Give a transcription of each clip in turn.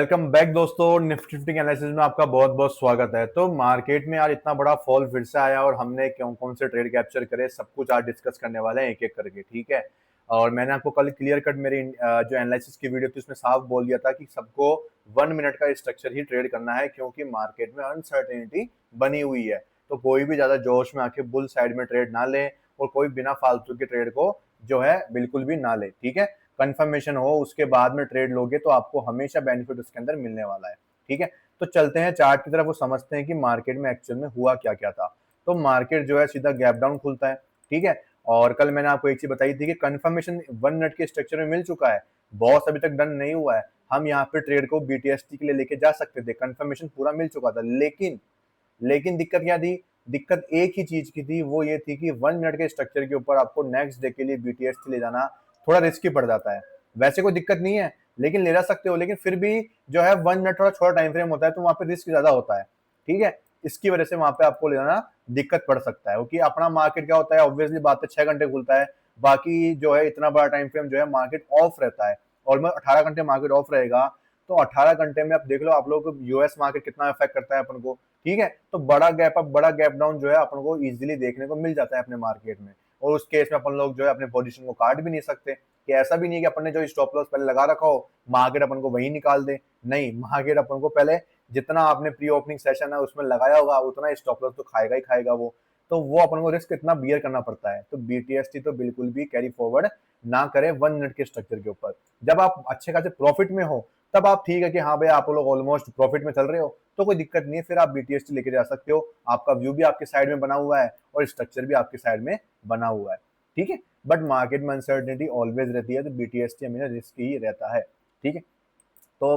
Welcome back दोस्तों। Nifty analysis में आपका बहुत बहुत स्वागत है। तो मार्केट में यार इतना बड़ा फॉल फिर से आया और हमने कौन कौन से ट्रेड कैप्चर करे सब कुछ आज डिस्कस करने वाले हैं एक एक करके, ठीक है। और मैंने आपको कल क्लियर कट मेरी जो एनालिसिस की वीडियो थी उसमें साफ बोल दिया था कि सबको 1 मिनट का स्ट्रक्चर ही ट्रेड करना है, क्योंकि मार्केट में अनसर्टेनिटी बनी हुई है। तो कोई भी ज्यादा जोश में आके बुल साइड में ट्रेड ना ले और कोई बिना फालतू के ट्रेड को जो है बिल्कुल भी ना ले, ठीक है। कंफर्मेशन हो उसके बाद में ट्रेड लोगे तो आपको हमेशा बेनिफिट उसके अंदर मिलने वाला है, ठीक है। तो चलते हैं चार्ट की तरफ, वो समझते हैं कि मार्केट में एक्चुअल में हुआ क्या क्या था। तो मार्केट जो है सीधा गैप डाउन खुलता है, ठीक है। और कल मैंने आपको एक चीज बताई थी कि कंफर्मेशन 1 मिनट के स्ट्रक्चर में मिल चुका है, बॉस अभी तक डन नहीं हुआ है। हम यहाँ पे ट्रेड को बीटीएसटी के लिए लेके जा सकते थे, कंफर्मेशन पूरा मिल चुका था। लेकिन दिक्कत क्या थी? दिक्कत एक ही चीज की थी, वो ये थी कि 1 मिनट के स्ट्रक्चर के ऊपर आपको नेक्स्ट डे के लिए बीटीएसटी ले जाना थोड़ा रिस्की पड़ जाता है। वैसे कोई दिक्कत नहीं है, लेकिन ले जा सकते हो, लेकिन फिर भी जो है 1 मिनट थोड़ा छोटा टाइम फ्रेम होता है तो वहां पे रिस्क ज्यादा होता है, ठीक है। इसकी वजह से वहां पे आपको ले जाना दिक्कत पड़ सकता है, क्योंकि अपना मार्केट क्या होता है, ऑब्वियसली बात है 6 घंटे खुलता है। बाकी जो है इतना बड़ा टाइम फ्रेम जो है मार्केट ऑफ रहता है, ऑलमोस्ट 18 घंटे मार्केट ऑफ रहेगा। तो 18 घंटे में आप देख लो, आप लोग यूएस मार्केट कितना इफेक्ट करता है अपन को, ठीक है। तो बड़ा गैप अप बड़ा गैप डाउन जो है अपन को इजीली देखने को मिल जाता है अपने मार्केट में। और उस केस में अपन लोग जो है अपने पोजीशन को काट भी नहीं सकते, कि ऐसा भी नहीं है कि अपन ने जो स्टॉप लॉस पहले लगा रखा हो मार्केट अपन को वही निकाल दे। नहीं, मार्केट अपन को पहले जितना आपने प्री ओपनिंग सेशन है उसमें लगाया होगा उतना स्टॉप लॉस तो खाएगा ही खाएगा वो। तो वो अपन को रिस्क इतना बियर करना पड़ता है। तो बीटीएसटी तो बिल्कुल भी कैरी फॉरवर्ड ना करे 1 मिनट के स्ट्रक्चर के ऊपर। जब आप अच्छे खासे प्रॉफिट में हो तब आप ठीक है कि हाँ भाई आप लोग ऑलमोस्ट प्रॉफिट में चल रहे हो तो कोई दिक्कत नहीं है, फिर आप बीटीएसटी लेके जा सकते हो। आपका व्यू भी आपके साइड में बना हुआ है और स्ट्रक्चर भी आपके साइड में बना हुआ है, ठीक है। बट मार्केट में अनसर्टेनिटी ऑलवेज रहती है, तो बीटीएसटी हमेशा रिस्क ही रहता है, ठीक है। तो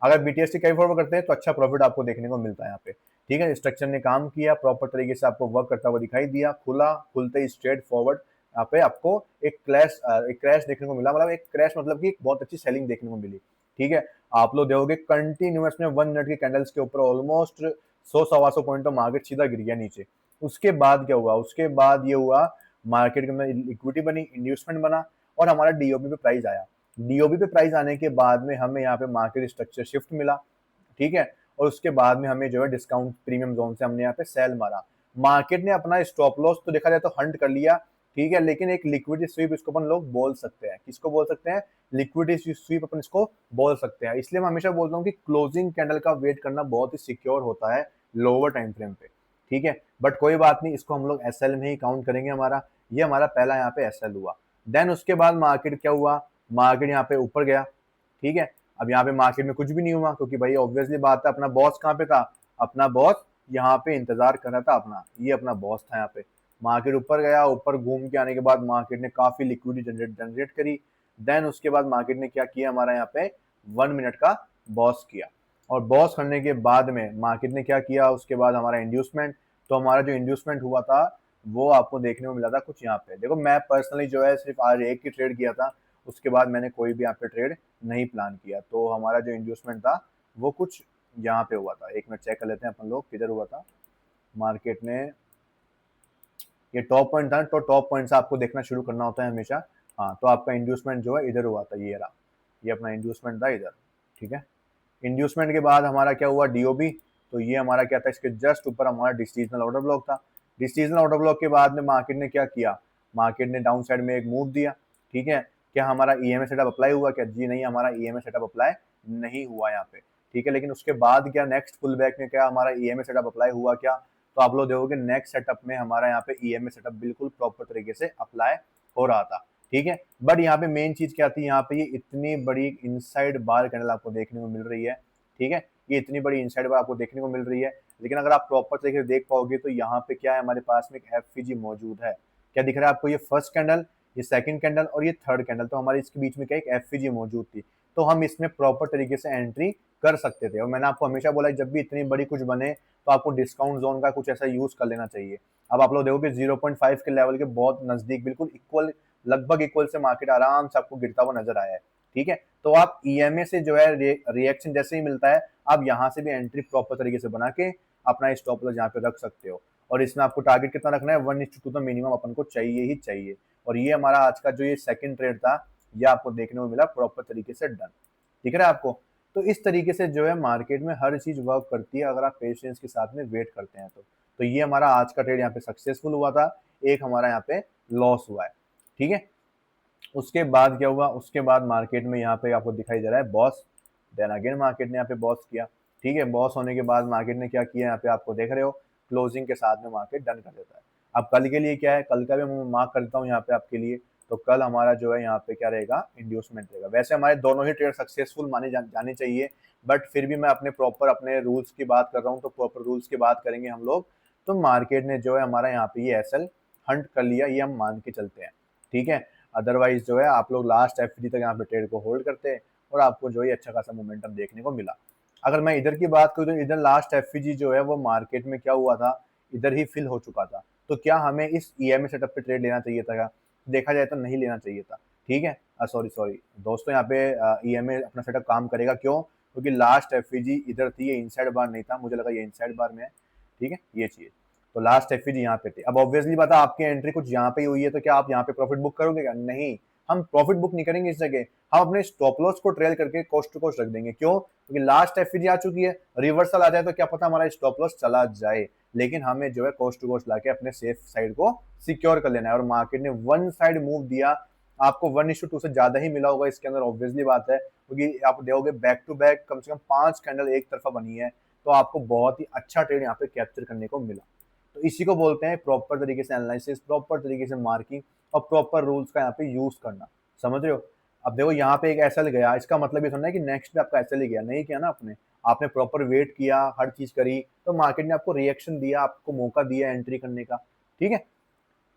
अगर बीटीएसटी कैरी फॉरवर्ड करते हैं तो अच्छा प्रॉफिट आपको देखने को मिलता है यहाँ पे, ठीक है। स्ट्रक्चर ने काम किया प्रॉपर तरीके से, आपको वर्क करता हुआ दिखाई दिया, खुलते ही स्ट्रेट फॉरवर्ड यहाँ पे आपको एक क्रैश देखने को मिला। मतलब एक क्रैश मतलब कि बहुत अच्छी सेलिंग देखने को मिली, ठीक है। आप लोग देखोगे कंटिन्यूअस में 1 मिनट के कैंडल्स के ऊपर ऑलमोस्ट 100 सवा 100 पॉइंट तो मार्केट सीधा गिर गया नीचे। उसके बाद क्या हुआ? उसके बाद ये हुआ, मार्केट के अंदर इक्विटी बनी, इंड्यूसमेंट बना और हमारा डीओबी पे प्राइस आया। डीओबी पे प्राइस आने के बाद में हमें यहाँ पे मार्केट स्ट्रक्चर शिफ्ट मिला, ठीक है। और उसके बाद में हमें जो है डिस्काउंट प्रीमियम जोन से हमने यहाँ पे सेल मारा। मार्केट ने अपना स्टॉप लॉस तो देखा जाए तो हंट कर लिया, ठीक है, लेकिन एक लिक्विडिटी स्वीप इसको अपन लोग बोल सकते हैं। किसको बोल सकते हैं? लिक्विडिटी स्वीप अपन इसको बोल सकते हैं। इसलिए मैं हमेशा बोलता हूँ कि क्लोजिंग कैंडल का वेट करना बहुत ही सिक्योर होता है लोअर टाइम फ्रेम पे, ठीक है। बट कोई बात नहीं, इसको हम लोग एसएल में ही काउंट करेंगे। ये हमारा पहला यहाँ पे एसएल हुआ। देन उसके बाद मार्केट क्या हुआ? मार्केट यहाँ पे ऊपर गया, ठीक है। अब यहाँ पे मार्केट में कुछ भी नहीं हुआ, क्योंकि भाई ऑब्वियसली बात है अपना बॉस कहाँ पे था? अपना बॉस यहाँ पे इंतजार कर रहा था अपना, ये अपना बॉस था यहाँ पे। मार्केट ऊपर गया, ऊपर घूम के आने के बाद मार्केट ने काफी लिक्विडिटी जनरेट करी। देन उसके बाद मार्केट ने क्या किया? हमारा यहाँ पे 1 मिनट का बॉस किया, और बॉस करने के बाद में मार्केट ने क्या किया? उसके बाद हमारा इंड्यूसमेंट। तो हमारा जो इंड्यूसमेंट हुआ था वो आपको देखने को मिला था कुछ यहाँ पे। देखो मैं पर्सनली जो है सिर्फ आज एक ही ट्रेड किया था, उसके बाद मैंने कोई भी यहाँ पे ट्रेड नहीं प्लान किया। तो हमारा जो इंड्यूसमेंट था वो कुछ यहाँ पे हुआ था। एक मिनट चेक कर लेते हैं अपन लोग किधर हुआ था। मार्केट ने ये टॉप पॉइंट था, तो टॉप पॉइंट से आपको देखना शुरू करना होता है हमेशा। हाँ, तो आपका इंड्यूसमेंट जो है इधर हुआ था, ये रहा, ये अपना इंड्यूसमेंट था इधर, ठीक है। इंड्यूसमेंट के बाद हमारा क्या हुआ? डीओबी। तो ये हमारा क्या था? इसके जस्ट ऊपर हमारा डिस्टीजनल ऑर्डर ब्लॉक था। डिस्टीजनल ऑर्डर ब्लॉक के बाद में मार्केट ने क्या किया? मार्केट ने डाउन साइड में एक मूव दिया, ठीक है। क्या हमारा ईएमए सेटअप अप्लाई हुआ क्या? जी नहीं, हमारा ईएमए सेटअप अप्लाई नहीं हुआ यहाँ पे, ठीक है। लेकिन उसके बाद क्या नेक्स्ट पुल बैक में क्या हमारा ईएमए सेटअप अप्लाई हुआ क्या? तो आप लोग देखोगे नेक्स्ट सेटअप में हमारा यहाँ पे ईएमए सेटअप बिल्कुल प्रॉपर तरीके से अप्लाई हो रहा था, ठीक है। बट यहाँ पे मेन चीज क्या थी? यहाँ पे ये इतनी बड़ी इनसाइड बार कैंडल आपको देखने को मिल रही है, ठीक है। ये इतनी बड़ी इनसाइड बार आपको देखने को मिल रही है, लेकिन अगर आप प्रॉपर तरीके से देख पाओगे तो यहाँ पे क्या है? हमारे पास में एक एफवीजी मौजूद है। क्या दिख रहा है आपको? ये फर्स्ट कैंडल, ये सेकंड कैंडल और ये थर्ड कैंडल। तो हमारे इसके बीच में क्या एक एफवीजी मौजूद थी, तो हम इसमें प्रॉपर तरीके से एंट्री कर सकते थे। और मैंने आपको हमेशा बोला जब भी इतनी बड़ी कुछ बने तो आपको डिस्काउंट जोन का कुछ ऐसा यूज कर लेना चाहिए। अब आप लोग देखोगे 0.5 के लेवल के बहुत नजदीक, बिल्कुल इक्वल, लगभग इक्वल से मार्केट आराम से आपको गिरता हुआ नजर आया है, ठीक है। तो आप ईएमए से जो है रिएक्शन जैसे ही मिलता है आप यहाँ से भी एंट्री प्रॉपर तरीके से बना के अपना स्टॉप लॉस यहाँ पे रख सकते हो। और इसमें आपको टारगेट कितना रखना है? 1:2 तो मिनिमम अपन को चाहिए ही चाहिए। और ये हमारा आज का जो ये सेकंड ट्रेड था, ये आपको देखने को मिला प्रॉपर तरीके से डन, दिख रहा है आपको? तो इस तरीके से जो है मार्केट में हर चीज़ वर्क करती है अगर आप पेशेंस के साथ में वेट करते हैं तो ये हमारा आज का ट्रेड यहाँ पे सक्सेसफुल हुआ था, एक हमारा यहाँ पे लॉस हुआ है, ठीक है। उसके बाद क्या हुआ, उसके बाद मार्केट में यहाँ पे आपको दिखाई दे रहा है बॉस, देन अगेन मार्केट ने यहाँ पे बॉस किया, ठीक है। बॉस होने के बाद मार्केट ने क्या किया, यहाँ पे आपको देख रहे हो क्लोजिंग के साथ में मार्केट डन कर देता है। अब कल के लिए क्या है, कल का भी मैं मार्क करता हूँ यहाँ पे आपके लिए, तो कल हमारा जो है यहाँ पे क्या रहेगा, इंड्यूसमेंट रहेगा। वैसे हमारे दोनों ही ट्रेड सक्सेसफुल माने जाने चाहिए, बट फिर भी मैं अपने रूल्स की बात कर रहा हूँ, तो प्रॉपर रूल्स की बात करेंगे हम लोग। तो मार्केट ने जो है हमारा यहाँ पे ये एसएल हंट कर लिया, ये हम मान के चलते हैं, ठीक है। अदरवाइज जो है आप लोग लास्ट एफडी तक यहाँ पे ट्रेड को होल्ड करते हैं और आपको जो है अच्छा खासा मोमेंटम देखने को मिला। अगर मैं इधर की बात करूँ तो इधर लास्ट एफजी जो है वो मार्केट में क्या हुआ था, इधर ही फिल हो चुका था। तो क्या हमें इस ईएमए सेटअप पे ट्रेड लेना चाहिए था? देखा जाए तो नहीं लेना चाहिए था, ठीक है। सॉरी दोस्तों, यहाँ पे ईएमए अपना सेटअप काम करेगा, क्यों? क्योंकि लास्ट एफजी इधर थी, ये इनसाइड बार नहीं था, मुझे लगा ये इनसाइड बार में है, ठीक है, ये चीज। तो लास्ट एफजी यहाँ पे थे। अब ऑब्वियसली बात है, आपकी एंट्री कुछ यहाँ पे हुई है तो क्या आप यहाँ पे प्रॉफिट बुक करोगे क्या? नहीं, हम प्रॉफिट बुक नहीं करेंगे इस जगह, हम अपने स्टॉप लॉस को ट्रेल करके कोस्ट टू कोस्ट रख देंगे। क्यों? क्योंकि लास्ट एफजी आ चुकी है, रिवर्सल आ जाए तो क्या पता हमारा स्टॉप लॉस चला जाए, लेकिन हमें जो है कोस्ट टू कोस्ट लाके अपने सेफ साइड को सिक्योर कर लेना है। और मार्केट ने वन साइड मूव दिया, आपको 1:2 से ज्यादा ही मिला होगा इसके अंदर, ऑब्वियसली बात है, क्योंकि आप देखोगे बैक टू बैक कम से कम 5 कैंडल एक तरफा बनी है, तो आपको बहुत ही अच्छा ट्रेड यहाँ पे कैप्चर करने को मिला। तो इसी को बोलते हैं प्रॉपर तरीके से एनालिसिस, प्रॉपर तरीके से मार्किंग और प्रॉपर रूल्स का यहाँ पे यूज करना, समझ रहे हो। अब देखो यहाँ पे एक एसएल गया, इसका मतलब ये सुनना है कि नेक्स्ट पे आपका एसएल ही गया, नहीं किया ना आपने प्रॉपर वेट किया, हर चीज करी, तो मार्केट ने आपको रिएक्शन दिया, आपको मौका दिया एंट्री करने का, ठीक है।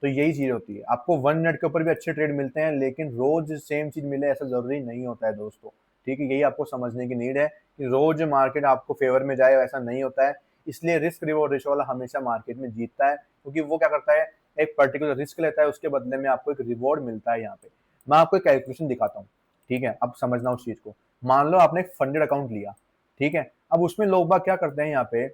तो यही चीज होती है, आपको 1 मिनट के ऊपर भी अच्छे ट्रेड मिलते हैं, लेकिन रोज सेम चीज मिले ऐसा जरूरी नहीं होता है दोस्तों, ठीक है। यही आपको समझने की नीड है कि रोज मार्केट आपको फेवर में जाए ऐसा नहीं होता है। इसलिए रिस्क रिवॉर्ड रेशो वाला हमेशा मार्केट में जीतता है, क्योंकि वो क्या करता है, एक पर्टिकुलर रिस्क लेता है, उसके बदले में आपको एक रिवॉर्ड मिलता है। यहाँ पे मैं आपको एक कैलकुलेशन दिखाता हूँ, ठीक है, अब समझना उस चीज को। मान लो आपने एक फंडेड अकाउंट लिया, ठीक है। अब उसमें लोग बाग क्या करते हैं, यहाँ पे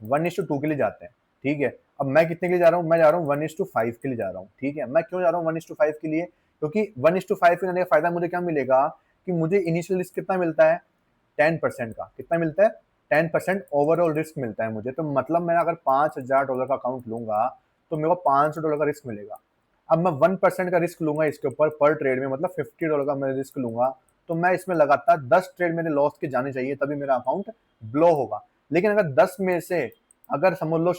1:2 के लिए जाते हैं, ठीक है। अब मैं कितने के लिए जा रहा हूँ, मैं जा रहा हूँ 1:5 के लिए जा रहा हूँ, ठीक है। मैं क्यों जा रहा हूँ 1:5 के लिए? क्योंकि 1:5 के जाने का फायदा मुझे क्या मिलेगा कि मुझे इनिशियल रिस्क कितना मिलता है, 10% का। कितना मिलता है? 10% ओवरऑल रिस्क मिलता है मुझे। तो मतलब मैं अगर $5,000 का अकाउंट लूंगा तो मेरे को $500 का रिस्क मिलेगा। अब मैं 1% का रिस्क लूंगा इसके ऊपर पर ट्रेड में, मतलब $50 का मैं रिस्क लूंगा, तो मैं इसमें लगातार 10 ट्रेड मेरे लॉस के जाने चाहिए, तभी मेरा अकाउंट ब्लो होगा। लेकिन अगर 10 में से अगर समझ लो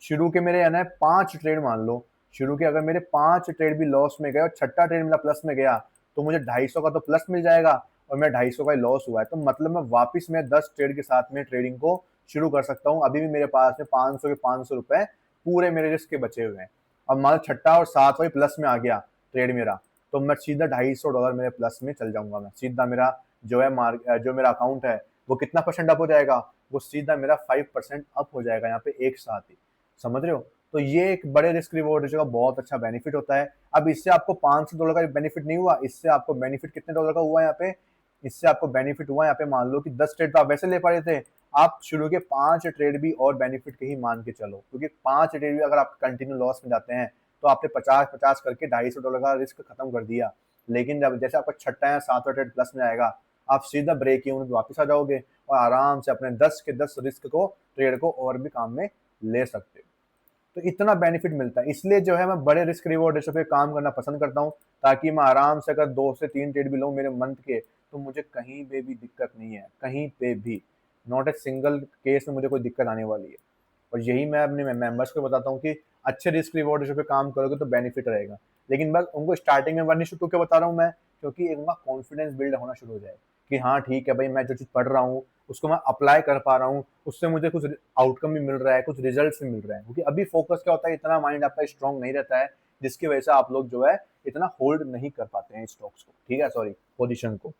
शुरू के मेरे यानी 5 ट्रेड मान लो, शुरू के अगर मेरे 5 ट्रेड भी लॉस में गए और छठा ट्रेड मेरा प्लस में गया, तो मुझे 250 का तो प्लस मिल जाएगा और मेरा 250 का लॉस हुआ है, तो मतलब मैं वापस में 10 ट्रेड के साथ में ट्रेडिंग को शुरू कर सकता हूँ। अभी भी मेरे पास में 500 के 500 रुपए पूरे मेरे रिस्क के बचे हुए हैं। अब मान लो छठा और सातवां प्लस में आ गया ट्रेड मेरा, तो मैं सीधा $250 मेरे प्लस में चल जाऊंगा। मैं सीधा मेरा जो है जो मेरा अकाउंट है वो कितना परसेंट अप हो जाएगा, वो सीधा मेरा 5% अप हो जाएगा यहाँ पे एक साथ ही, समझ रहे हो। तो ये एक बड़े रिस्क रिवॉर्ड रेशियो का बहुत अच्छा बेनिफिट होता है। अब इससे आपको $500 का बेनिफिट नहीं हुआ, इससे आपको बेनिफिट कितने डॉलर का हुआ यहाँ पे, इससे आपको बेनिफिट हुआ यहाँ पे, मान लो कि 10 ट्रेड तो आप वैसे ले पा रहे थे, आप शुरू के 5 ट्रेड भी और बेनिफिट के ही मान के चलो, क्योंकि 5 ट्रेड भी अगर आप कंटिन्यू लॉस में जाते हैं तो आपने 50-50 करके $250 का रिस्क खत्म कर दिया। लेकिन जब जैसे आपका छठा या सातवां ट्रेड प्लस में आएगा, आप सीधा ब्रेक इवन वापस आ जाओगे और आराम से अपने 10 के 10 रिस्क को ट्रेड को और भी काम में ले सकते हो। तो इतना बेनिफिट मिलता है, इसलिए जो है मैं बड़े रिस्क रिवॉर्ड रेशो पे काम करना पसंद करता हूँ, ताकि मैं आराम से अगर 2 से 3 ट्रेड भी लूँ मेरे मंथ के, तो मुझे कहीं पे भी दिक्कत नहीं है, कहीं पे भी नॉट ए सिंगल केस में मुझे कोई दिक्कत आने वाली है। और यही मैं अपने मेंबर्स को बताता हूँ कि अच्छे रिस्क रिवॉर्ड रेशो पे काम करोगे तो बेनिफिट रहेगा। लेकिन बस उनको स्टार्टिंग में 1:2 के बता रहा हूँ मैं, क्योंकि उनका कॉन्फिडेंस बिल्ड होना शुरू हो जाए कि हाँ ठीक है भाई, मैं जो चीज़ पढ़ रहा हूँ उसको मैं अप्लाई कर पा रहा हूँ, उससे मुझे कुछ आउटकम भी मिल रहा है, कुछ रिजल्ट भी मिल रहे हैं। क्योंकि अभी फोकस क्या होता है, इतना माइंड आपका स्ट्रांग नहीं रहता है, जिसकी वजह से आप लोग जो है इतना होल्ड नहीं कर पाते हैं स्टॉक्स को, ठीक है, सॉरी पोजिशन को।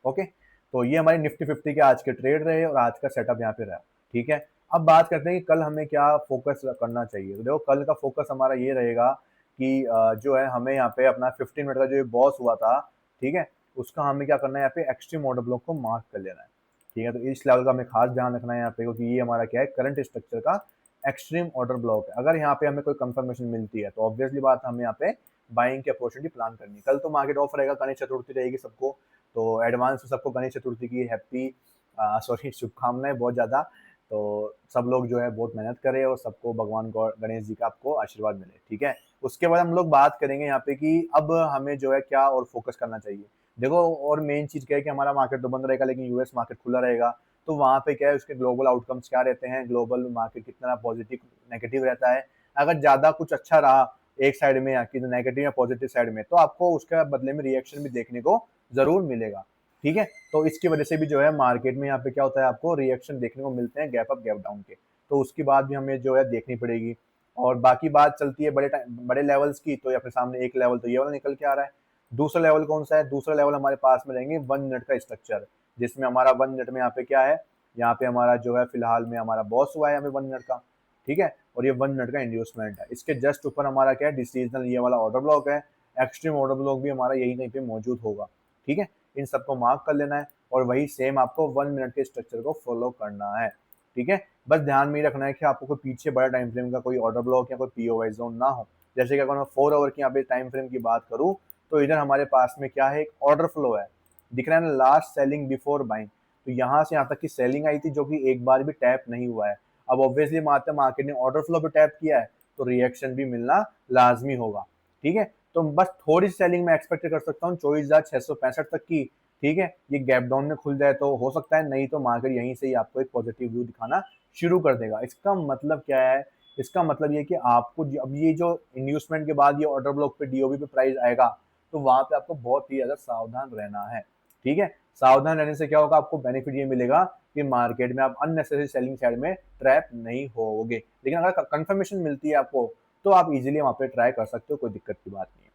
ओके, तो ये हमारी निफ्टी 50 के आज के ट्रेड रहे और आज का सेटअप यहाँ पे रहा, ठीक है। अब बात करते हैं कि कल हमें क्या फोकस करना चाहिए। तो देखो कल का फोकस हमारा ये रहेगा कि जो है हमें यहाँ पे अपना 15 मिनट का जो बॉस हुआ था, ठीक है, उसका हमें क्या करना है, यहाँ पे एक्सट्रीम ऑर्डर ब्लॉक को मार्क कर लेना है, ठीक है। तो इस लेवल का हमें खास ध्यान रखना है यहाँ पे, क्योंकि ये हमारा क्या है, करंट स्ट्रक्चर का एक्सट्रीम ऑर्डर ब्लॉक है। अगर यहाँ पे हमें कोई कंफर्मेशन मिलती है तो ऑब्वियसली बात हमें यहाँ पे बाइंग की अपॉर्चुनिटी प्लान करनी है। कल तो मार्केट ऑफ रहेगा, गणेश चतुर्थी रहेगी सबको, तो एडवांस में सबको गणेश चतुर्थी की हैप्पी सॉरी शुभकामनाएं बहुत ज़्यादा। तो सब लोग जो है बहुत मेहनत करें और सबको भगवान गणेश जी का आपको आशीर्वाद मिले, ठीक है। उसके बाद हम लोग बात करेंगे यहाँ पे कि अब हमें जो है क्या और फोकस करना चाहिए। देखो, और मेन चीज़ क्या है कि हमारा मार्केट तो बंद रहेगा लेकिन यूएस मार्केट खुला रहेगा। तो वहाँ पे क्या है, उसके ग्लोबल आउटकम्स क्या रहते हैं, ग्लोबल मार्केट कितना पॉजिटिव नेगेटिव रहता है। अगर ज़्यादा कुछ अच्छा रहा एक साइड में या कि नेगेटिव या पॉजिटिव साइड में, तो आपको उसके बदले में रिएक्शन भी देखने को ज़रूर मिलेगा, ठीक है। तो इसकी वजह से भी जो है मार्केट में यहाँ पे क्या होता है, आपको रिएक्शन देखने को मिलते हैं गैप अप गैप डाउन के। तो उसकी बात भी हमें जो है देखनी पड़ेगी। और बाकी बात चलती है बड़े लेवल्स की, तो अपने सामने एक लेवल तो ये वाला निकल के आ रहा है। दूसरा लेवल कौन सा है? दूसरा लेवल हमारे पास में रहेंगे 1 मिनट का स्ट्रक्चर, जिसमें हमारा 1 मिनट में यहाँ पे क्या है, यहाँ पे हमारा जो है फिलहाल में हमारा बॉस हुआ है हमें 1 मिनट का, ठीक है। और ये 1 मिनट का इंड्यूसमेंट है। इसके जस्ट ऊपर हमारा क्या है, डिसीजनल ये वाला ऑर्डर ब्लॉक है। एक्सट्रीम ऑर्डर ब्लॉक भी हमारा यही कहीं पे मौजूद होगा, ठीक है। इन सबको मार्क कर लेना है और वही सेम आपको 1 मिनट के स्ट्रक्चर को फॉलो करना है, ठीक है। बस ध्यान में ही रखना है कि आपको कोई पीछे बड़ा टाइम फ्रेम का कोई ऑर्डर ब्लॉक या कोई पीओवाई जोन ना हो। जैसे कि अगर मैं 4 आवर की यहाँ पे टाइम फ्रेम की बात करूँ, तो इधर हमारे पास में क्या है, एक ऑर्डर फ्लो है, दिख रहा है ना, लास्ट सेलिंग बिफोर बाइंग। तो यहाँ से यहाँ तक की सेलिंग आई थी जो कि एक बार भी टैप नहीं हुआ है। अब ऑब्वियसली मार्केट ने ऑर्डर फ्लो पे टैप किया है, तो रिएक्शन भी मिलना लाजमी होगा, ठीक है। तो बस थोड़ी सी सेलिंग मैं एक्सपेक्ट कर सकता हूँ 24,665 तक की, ठीक है। ये गैप डाउन में खुल जाए तो हो सकता है, नहीं तो मार्केट यहीं से ही आपको एक पॉजिटिव व्यू दिखाना शुरू कर देगा। इसका मतलब क्या है? इसका मतलब ये कि आपको अब ये जो इन्वेस्टमेंट के बाद ये ऑर्डर ब्लॉक पे डीओबी पे प्राइस आएगा, तो वहां पे आपको बहुत ही ज्यादा सावधान रहना है, ठीक है। सावधान रहने से क्या होगा, आपको बेनिफिट ये मिलेगा कि मार्केट में आप अननेसेसरी सेलिंग साइड में ट्रैप नहीं होगे। लेकिन अगर कंफर्मेशन मिलती है आपको, तो आप इजीली वहां पे ट्राई कर सकते हो, कोई दिक्कत की बात नहीं है।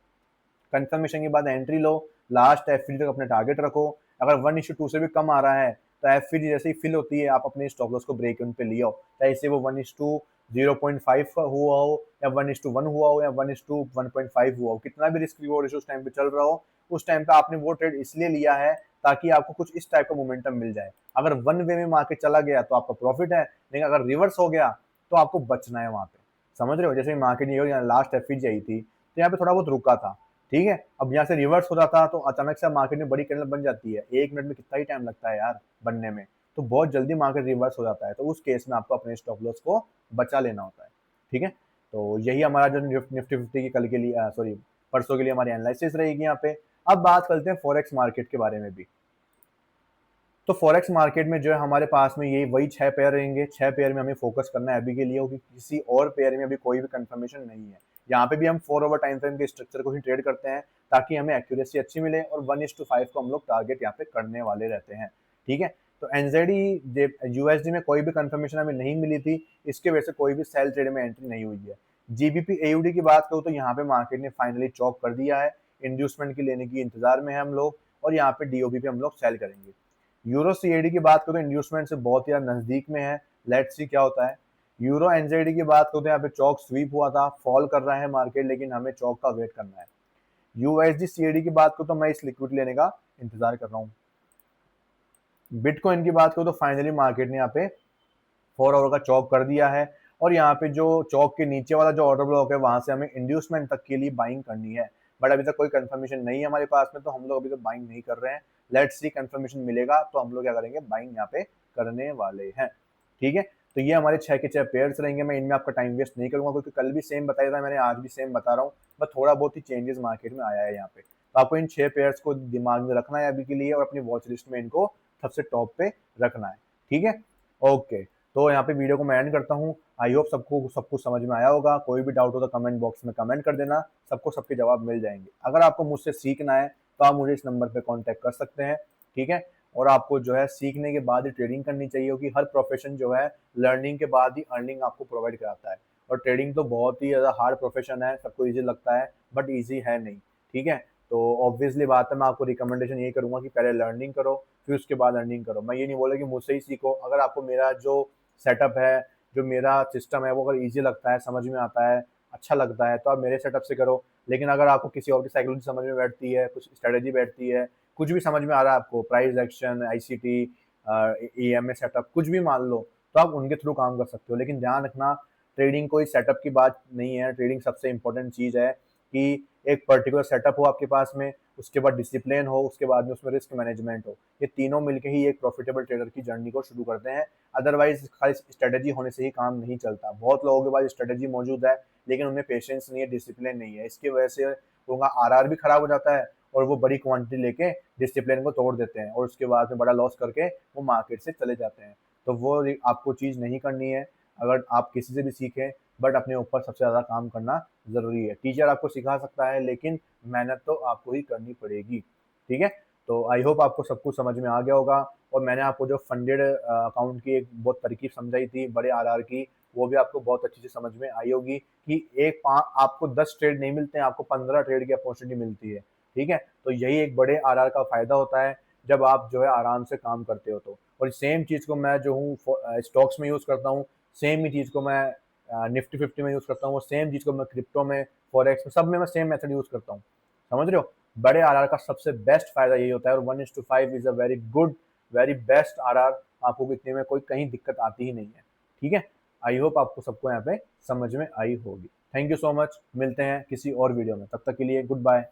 कंफर्मेशन के बाद एंट्री लो, लास्ट एफ तक अपने टारगेट रखो। अगर 1:2 से भी कम आ रहा है, तो एफ जैसे ही फिल होती है, आप अपने स्टॉप लॉस को ब्रेक इवन पे ले आओ, चाहे इसे वो 1:0.5 हुआ हो या 1:1 हुआ हो या 1:1.5 हुआ हो, कितना भी रिस्क रिवॉर्ड रेशियो उस टाइम पे चल रहा हो, उस टाइम पे आपने वो ट्रेड इसलिए लिया है ताकि आपको कुछ इस टाइप का मोमेंटम मिल जाए। अगर वन वे में मार्केट चला गया तो आपका प्रॉफिट है, लेकिन अगर रिवर्स हो गया तो आपको बचना है वहां पे। समझ रहे हो? जैसे मार्केट ये लास्ट एफ आई थी, तो यहाँ पे थोड़ा बहुत रुका था, ठीक है। अब यहाँ से रिवर्स हो रहा था, तो अचानक से मार्केट में बड़ी कैंडल बन जाती है। 1 मिनट में कितना ही टाइम लगता है यार बनने में, तो बहुत जल्दी मार्केट रिवर्स हो जाता है। तो उस केस में आपको अपने स्टॉप लॉस को बचा लेना होता है, ठीक है। तो यही हमारा जो निफ्टी फिफ्टी की कल के लिए सॉरी परसों के लिए हमारी एनालिसिस रहेगी यहाँ पे। अब बात करते हैं फॉरेक्स मार्केट के बारे में भी। तो फॉरेक्स मार्केट में जो है हमारे पास में ये वही 6 पेयर रहेंगे। 6 पेयर में हमें फोकस करना है अभी के लिए, क्योंकि किसी और पेयर में अभी कोई भी कंफर्मेशन नहीं है। यहाँ पे भी हम 4 ओवर टाइम फ्रेम के स्ट्रक्चर को ही ट्रेड करते हैं, ताकि हमें एक्यूरेसी अच्छी मिले, और 1:5 को हम लोग टारगेट यहाँ पे करने वाले रहते हैं, ठीक है। तो एनजेडी यूएसडी में कोई भी कंफर्मेशन हमें नहीं मिली थी, इसके वजह से कोई भी सेल ट्रेड में एंट्री नहीं हुई है। जीबीपी एयूडी की बात करूँ तो यहाँ पे मार्केट ने फाइनली चॉक कर दिया है, इंड्यूसमेंट की लेने की इंतजार में है हम लोग, और यहाँ पे डीओबी पे हम लोग सेल करेंगे। यूरो सीएडी की बात करें तो इंड्यूसमेंट से बहुत ही नजदीक में है, लेट्स सी क्या होता है। यूरो एनजेडी की बात करें तो यहाँ पे चौक स्वीप हुआ था, फॉल कर रहा है मार्केट, लेकिन हमें चौक का वेट करना है। यूएसडी सीएडी की बात करूं तो मैं इस लिक्विड लेने का इंतजार कर रहा हूँ। बिटकॉइन की बात करूं तो फाइनली मार्केट ने यहाँ पे 4 ओवर का चौक कर दिया है, और यहाँ पे जो चौक के नीचे वाला जो ऑर्डर ब्लॉक है, वहां से हमें इंड्यूसमेंट तक के लिए बाइंग करनी है। बट अभी तक कोई कंफर्मेशन नहीं है हमारे पास में, तो हम लोग अभी तक बाइंग नहीं कर रहे हैं। लेट्स सी, कंफर्मेशन मिलेगा तो हम लोग क्या करेंगे, बाइंग यहाँ पे करने वाले हैं, ठीक है। तो ये हमारे 6 के 6 पेयर्स रहेंगे। मैं इनमें आपका टाइम वेस्ट नहीं करूंगा, क्योंकि कल भी सेम बताया था मैंने, आज भी सेम बता रहा हूँ, बस थोड़ा बहुत ही चेंजेस मार्केट में आया है यहाँ पे। तो आपको इन 6 पेयर्स को दिमाग में रखना है अभी के लिए, और अपनी वॉच लिस्ट में इनको सबसे टॉप पे रखना है, ठीक है। ओके, तो यहाँ पे वीडियो को मैं एंड करता हूँ। आई होप सबको सब कुछ समझ में आया होगा। कोई भी डाउट हो तो कमेंट बॉक्स में कमेंट कर देना, सबको सबके जवाब मिल जाएंगे। अगर आपको मुझसे सीखना है तो आप मुझे इस नंबर पे कांटेक्ट कर सकते हैं, ठीक है। और आपको जो है सीखने के बाद ही ट्रेडिंग करनी चाहिए, क्योंकि हर प्रोफेशन जो है लर्निंग के बाद ही अर्निंग आपको प्रोवाइड कराता है। और ट्रेडिंग तो बहुत ही ज़्यादा हार्ड प्रोफेशन है, सबको ईजी लगता है, बट ईजी है नहीं, ठीक है। तो ऑब्वियसली बात है, मैं आपको रिकमेंडेशन यही करूंगा कि पहले लर्निंग करो, फिर उसके बाद अर्निंग करो। मैं ये नहीं बोला कि मुझसे ही सीखो। अगर आपको मेरा जो सेटअप है, जो मेरा सिस्टम है, वो अगर ईजी लगता है, समझ में आता है, अच्छा लगता है, तो आप मेरे सेटअप से करो। लेकिन अगर आपको किसी और की साइकोलॉजी समझ में बैठती है, कुछ स्ट्रेटेजी बैठती है, कुछ भी समझ में आ रहा है आपको, price action, ICT, EMA setup, कुछ भी मान लो, तो आप उनके थ्रू काम कर सकते हो। लेकिन ध्यान रखना, ट्रेडिंग कोई सेटअप की बात नहीं है। ट्रेडिंग सबसे इंपॉर्टेंट चीज़ है कि एक पर्टिकुलर सेटअप हो आपके पास में, उसके बाद डिसिप्लिन हो, उसके बाद में उसमें रिस्क मैनेजमेंट हो। ये तीनों मिलके ही एक प्रॉफिटेबल ट्रेडर की जर्नी को शुरू करते हैं। अदरवाइज खाली स्ट्रेटेजी होने से ही काम नहीं चलता। बहुत लोगों के पास स्ट्रेटेजी मौजूद है लेकिन उनमें पेशेंस नहीं है, डिसिप्लिन नहीं है। इसकी वजह से उनका आरआर भी खराब हो जाता है और वो बड़ी क्वांटिटी लेके डिसिप्लिन को तोड़ देते हैं और उसके बाद में बड़ा लॉस करके वो मार्केट से चले जाते हैं। तो वो आपको चीज़ नहीं करनी है। अगर आप किसी से भी सीखें, बट अपने ऊपर सबसे ज़्यादा काम करना ज़रूरी है। टीचर आपको सिखा सकता है लेकिन मेहनत तो आपको ही करनी पड़ेगी। ठीक है? तो आई होप आपको सब कुछ समझ में आ गया होगा और मैंने आपको जो फंडेड अकाउंट की एक बहुत तरकीब समझाई थी बड़े आरआर की, वो भी आपको बहुत अच्छे से समझ में आई होगी कि आपको 10 ट्रेड नहीं मिलते हैं, आपको 15 ट्रेड की अपॉर्चुनिटी मिलती है। ठीक है? तो यही एक बड़े आरआर का फ़ायदा होता है जब आप जो है आराम से काम करते हो तो। और सेम चीज़ को मैं जो हूँ स्टॉक्स में यूज़ करता हूँ, सेम ही चीज़ को मैं निफ्टी 50 में यूज़ करता हूँ और सेम चीज़ को मैं क्रिप्टो में, फॉरेक्स में, सब में मैं सेम मेथड यूज़ करता हूँ। समझ रहे हो? बड़े आरआर का सबसे बेस्ट फ़ायदा यही होता है और 1:5 is a very good, very best RR. आपको इतने में कोई कहीं दिक्कत आती ही नहीं है। ठीक है? आई होप आपको सबको यहाँ पे समझ में आई होगी। Thank you so much. मिलते हैं किसी और वीडियो में। तब तक के लिए गुड बाय।